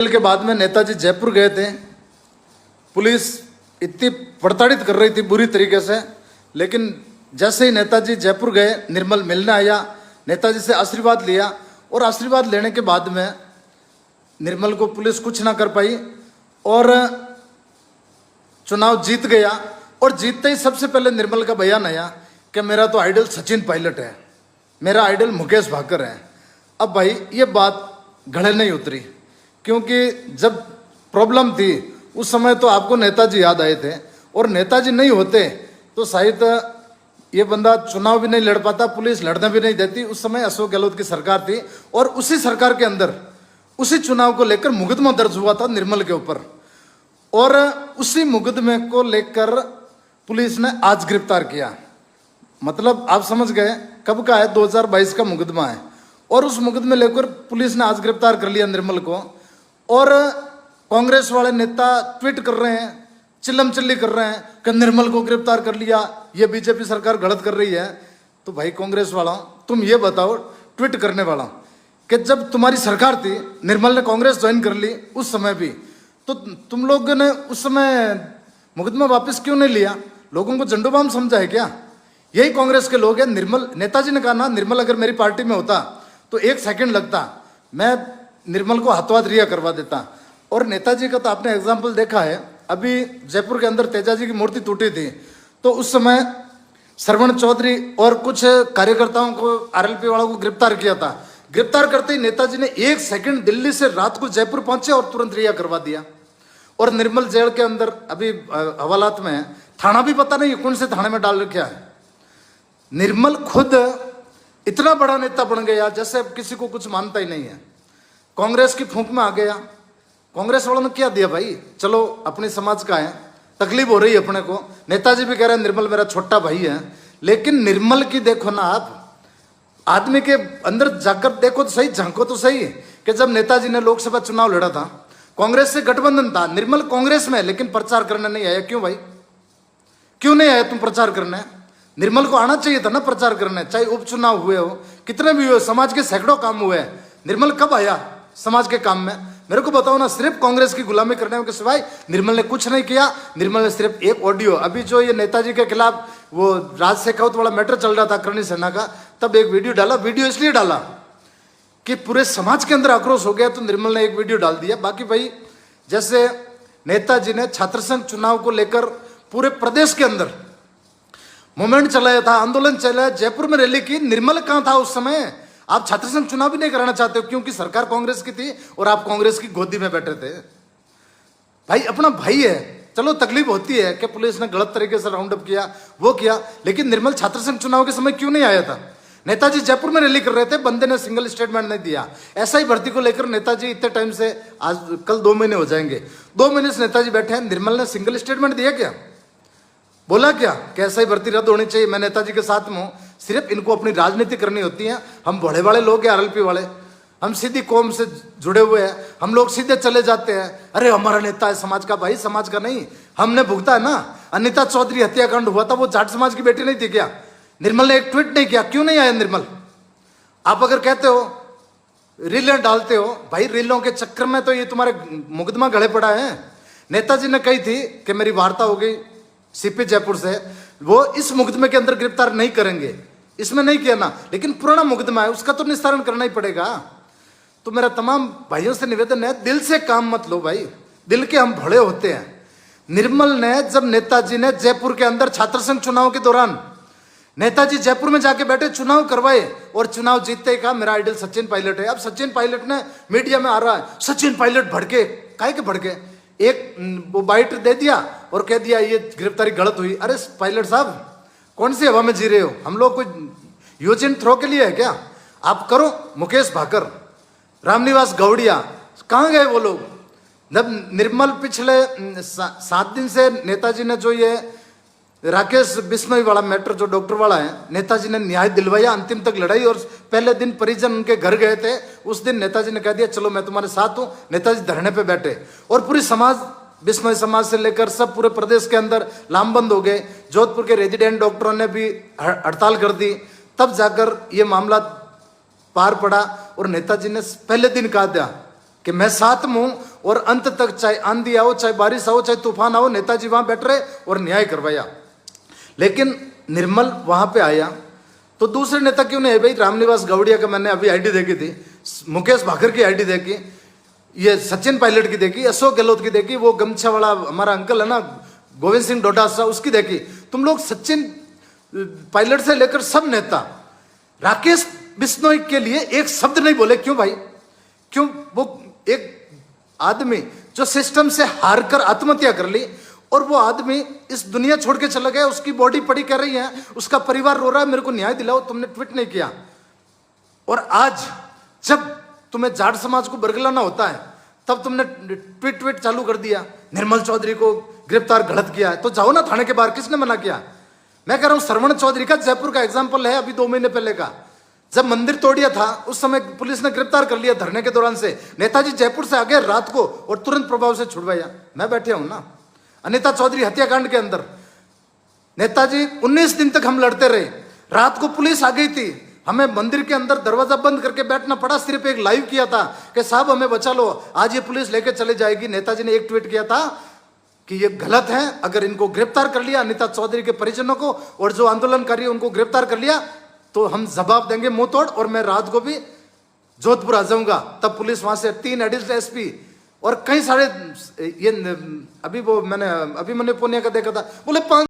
के बाद में नेताजी जयपुर गए थे। पुलिस इतनी प्रताड़ित कर रही थी बुरी तरीके से, लेकिन जैसे ही नेताजी जयपुर गए, निर्मल मिलने आया, नेताजी से आशीर्वाद लिया और आशीर्वाद लेने के बाद में निर्मल को पुलिस कुछ ना कर पाई और चुनाव जीत गया। और जीतते ही सबसे पहले निर्मल का बयान आया कि मेरा तो आइडल सचिन पायलट है, मेरा आइडल मुकेश भाकर है। अब भाई ये बात गले नहीं उतरी, क्योंकि जब प्रॉब्लम थी उस समय तो आपको नेताजी याद आए थे, और नेताजी नहीं होते तो शायद ये बंदा चुनाव भी नहीं लड़ पाता, पुलिस लड़ने भी नहीं देती। उस समय अशोक गहलोत की सरकार थी और उसी सरकार के अंदर उसी चुनाव को लेकर मुकदमा दर्ज हुआ था निर्मल के ऊपर, और उसी मुकदमे को लेकर पुलिस ने आज गिरफ्तार किया। मतलब आप समझ गए कब का है, 2022 का मुकदमा है, और उस मुकदमे लेकर पुलिस ने आज गिरफ्तार कर लिया निर्मल को। और कांग्रेस वाले नेता ट्वीट कर रहे हैं, चिल्लम चिल्ली कर रहे हैं कि निर्मल को गिरफ्तार कर लिया, ये बीजेपी सरकार गलत कर रही है। तो भाई कांग्रेस वाला तुम ये बताओ, ट्वीट करने वाला, कि जब तुम्हारी सरकार थी, निर्मल ने कांग्रेस ज्वाइन कर ली उस समय भी, तो तुम लोगों ने उस समय मुकदमा वापस क्यों नहीं लिया? लोगों को झंडूबाम समझा है क्या? यही कांग्रेस के लोग हैं। निर्मल, नेताजी ने कहा ना, निर्मल अगर मेरी पार्टी में होता तो 1 सेकंड लगता, मैं निर्मल को हाथों हाथ रिहा करवा देता। और नेताजी का तो आपने एग्जाम्पल देखा है, अभी जयपुर के अंदर तेजाजी की मूर्ति टूटी थी तो उस समय श्रवण चौधरी और कुछ कार्यकर्ताओं को, आरएलपी वालों को गिरफ्तार किया था। गिरफ्तार करते ही नेताजी ने 1 सेकंड दिल्ली से रात को जयपुर पहुंचे और तुरंत रिहा करवा दिया। और निर्मल जेल के अंदर अभी हवालात में है, थाना भी पता नहीं कौन से थाने में डाल रखा है। निर्मल खुद इतना बड़ा नेता बन गया जैसे अब किसी को कुछ मानता ही नहीं है, कांग्रेस की फूंक में आ गया। कांग्रेस वालों ने क्या दिया भाई? चलो अपने समाज का है, तकलीफ हो रही है अपने को, नेताजी भी कह रहे हैं निर्मल मेरा छोटा भाई है, लेकिन निर्मल की देखो ना आप, आदमी के अंदर जाकर देखो तो सही, झांको तो सही, कि जब नेताजी ने लोकसभा चुनाव लड़ा था, कांग्रेस से गठबंधन था, निर्मल कांग्रेस में, लेकिन प्रचार करने नहीं आया। क्यों भाई, क्यों नहीं आया तुम प्रचार करने? निर्मल को आना चाहिए था ना प्रचार करने, चाहे उपचुनाव हुए हो, कितने भी हुए, समाज के सैकड़ों काम हुए, निर्मल कब आया समाज के काम में? मेरे को बताओ ना। सिर्फ कांग्रेस की गुलामी करने के सिवाय निर्मल ने कुछ नहीं किया। निर्मल ने सिर्फ एक ऑडियो, अभी जो ये नेताजी के खिलाफ वो राज शेखावत वाला मैटर चल रहा था करणी सेना का, तब एक वीडियो डाला। वीडियो इसलिए डाला कि पूरे समाज के अंदर आक्रोश हो गया, तो निर्मल ने एक वीडियो डाल दिया। बाकी भाई जैसे नेताजी ने छात्र संघ चुनाव को लेकर पूरे प्रदेश के अंदर मूवमेंट चलाया था, आंदोलन चलाया, जयपुर में रैली की, निर्मल कहां था उस समय? आप छात्र संघ चुनाव भी नहीं कराना चाहते हो क्योंकि सरकार कांग्रेस की थी और आप कांग्रेस की गोदी में बैठे थे। भाई अपना भाई है, चलो तकलीफ होती है कि पुलिस ने गलत तरीके से राउंड अप किया, वो किया, लेकिन निर्मल छात्र संघ चुनाव के समय क्यों नहीं आया था? नेताजी जयपुर में रैली कर रहे थे, बंदे ने सिंगल स्टेटमेंट नहीं दिया। ऐसा ही भर्ती को लेकर नेताजी इतने टाइम से, आज कल 2 महीने हो जाएंगे, 2 महीने से नेताजी बैठे हैं, निर्मल ने सिंगल स्टेटमेंट दिया क्या? बोला क्या कि ऐसा ही भर्ती रद्द होनी चाहिए? मैं नेताजी के साथ में हूं। सिर्फ इनको अपनी राजनीति करनी होती है। हम बड़े बड़े लोग हैं, आरएलपी वाले, हम सीधी कौम से जुड़े हुए हैं, हम लोग सीधे चले जाते हैं, अरे हमारा नेता है समाज का। भाई समाज का नहीं, हमने भुगता है ना। अनिता चौधरी हत्याकांड हुआ था, वो जाट समाज की बेटी नहीं थी क्या? निर्मल ने एक ट्वीट नहीं किया, क्यों नहीं आया निर्मल? आप अगर कहते हो रीलें डालते हो, भाई रीलों के चक्कर में तो ये तुम्हारे मुकदमा गले पड़ा है। नेताजी ने कही थी कि मेरी वार्ता हो गई सीपी जयपुर से, वो इस मुकदमे के अंदर गिरफ्तार नहीं करेंगे, इसमें नहीं किया ना, लेकिन पुराना मुकदमा है उसका तो निस्तारण करना ही पड़ेगा। तो मेरा तमाम भाइयों से निवेदन है, दिल से काम मत लो भाई, दिल के हम भले होते हैं। निर्मल ने, जब नेताजी ने जयपुर के अंदर छात्र संघ चुनाव के दौरान, नेताजी जयपुर में जाके बैठे, चुनाव करवाए और चुनाव जीतते ही कहा मेरा आइडल सचिन पायलट है। अब सचिन पायलट ने मीडिया में आ रहा है, सचिन पायलट भड़के, काहे के भड़के? एक वो बाइट दे दिया और कह दिया ये गिरफ्तारी गलत हुई। अरे पायलट साहब, कौन सी हवा में जी रहे हो? हम लोग कोई यूजिन थ्रो के लिए है क्या? आप करो। मुकेश भाकर, रामनिवास गौड़िया, कहाँ गए वो लोग? जब निर्मल पिछले 7 दिन से नेताजी ने जो ये राकेश बिश्नोई वाला मैटर, जो डॉक्टर वाला है, नेताजी ने न्याय दिलवाया, अंतिम तक लड़ाई, और पहले दिन परिजन उनके घर गए थे, उस दिन नेताजी ने कह दिया चलो मैं तुम्हारे साथ हूं। नेताजी धरने पे बैठे और पूरी समाज, बिश्नोई समाज से लेकर सब पूरे प्रदेश के अंदर लामबंद हो गए। जोधपुर के रेजिडेंट डॉक्टरों ने भी हड़ताल कर दी, तब जाकर ये मामला पार पड़ा। और नेताजी ने पहले दिन कहा था कि मैं साथ में हूं और अंत तक, चाहे आंधी आओ, चाहे बारिश आओ, चाहे तूफान आओ, नेताजी वहां बैठ रहे और न्याय करवाया। लेकिन निर्मल वहां पे आया तो दूसरे नेता क्यों नहीं है भाई? रामनिवास गौड़िया का मैंने अभी आईडी देखी थी, मुकेश भाकर की आईडी देखी, ये सचिन पायलट की देखी, अशोक गहलोत की देखी, वो गमछा वाला हमारा अंकल है ना गोविंद सिंह डोटासरा, उसकी देखी। तुम लोग सचिन पायलट से लेकर सब नेता राकेश बिश्नोई के लिए एक शब्द नहीं बोले। क्यों भाई? क्यों? वो एक आदमी जो सिस्टम से हार कर आत्महत्या कर ली और वो आदमी इस दुनिया छोड़ के चला गया, उसकी बॉडी पड़ी कर रही है, उसका परिवार रो रहा है, मेरे को न्याय दिलाओ, तुमने ट्वीट नहीं किया। और आज जब तुम्हें जाट समाज को बरगलाना होता है तब तुमने ट्वीट चालू कर दिया, निर्मल चौधरी को गिरफ्तार गलत किया है। तो जाओ ना थाने के बाहर, किसने मना किया? मैं कह रहा हूं श्रवण चौधरी का जयपुर का एग्जाम्पल है, अभी 2 महीने पहले का, जब मंदिर तोड़िया था उस समय पुलिस ने गिरफ्तार कर लिया धरने के दौरान से। नेताजी जयपुर से आ गए रात को और तुरंत प्रभाव से छुड़वाया। मैं बैठे हूं ना। अनिता चौधरी हत्याकांड के अंदर नेताजी 19 दिन तक हम लड़ते रहे, रात को पुलिस आ गई थी, हमें मंदिर के अंदर दरवाजा बंद करके बैठना पड़ा, सिर्फ एक लाइव किया था कि साहब हमें बचा लो, आज ये पुलिस लेके चले जाएगी। नेताजी ने एक ट्वीट किया था कि ये गलत है, अगर इनको गिरफ्तार कर लिया अनिता चौधरी के परिजनों को और जो आंदोलनकारी उनको गिरफ्तार कर लिया तो हम जवाब देंगे मुंह तोड़, और मैं रात को भी जोधपुर आ जाऊंगा। तब पुलिस वहां से 3 एडिशनल एसपी और कई सारे, ये अभी वो मैंने अभिमन्यु पुनिया का देखा था, बोले 5